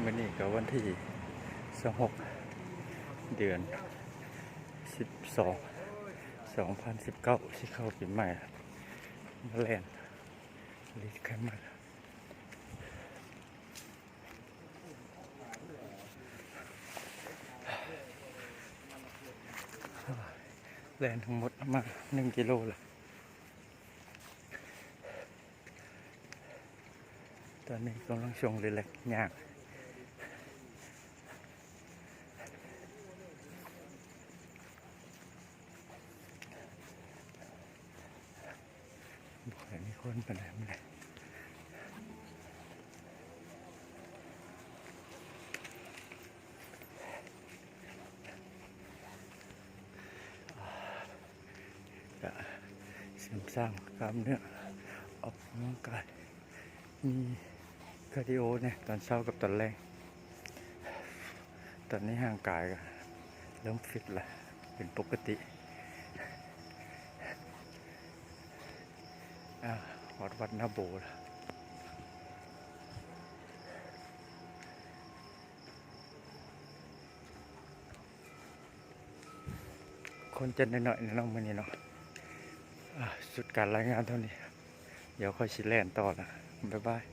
มื้อนี้ก็วันที่26เดือน12 2019สิเข้าปีใหม่มาแล่นลีดไขมันแล่นทั้งหมดมา1 กิโลละตอนนี้กำลังช่วงรีแลกซ์ย่างบอกให้มีคนไปไหนไม่ได้จะเสริมสร้างกล้ามเนื้อออกกำลังกายมีคาร์ดิโอเนี่ยตอนเช้ากับตอนแรกตอนนี้ร่างกายก็เริ่มฟิตแล้วเป็นปกติวัดนาโบละคนจะน้อยๆน้องมันนี่เนาะสุดการรายงานเท่านี้เดี๋ยวค่อยชิแลนต่อละบ๊ายบาย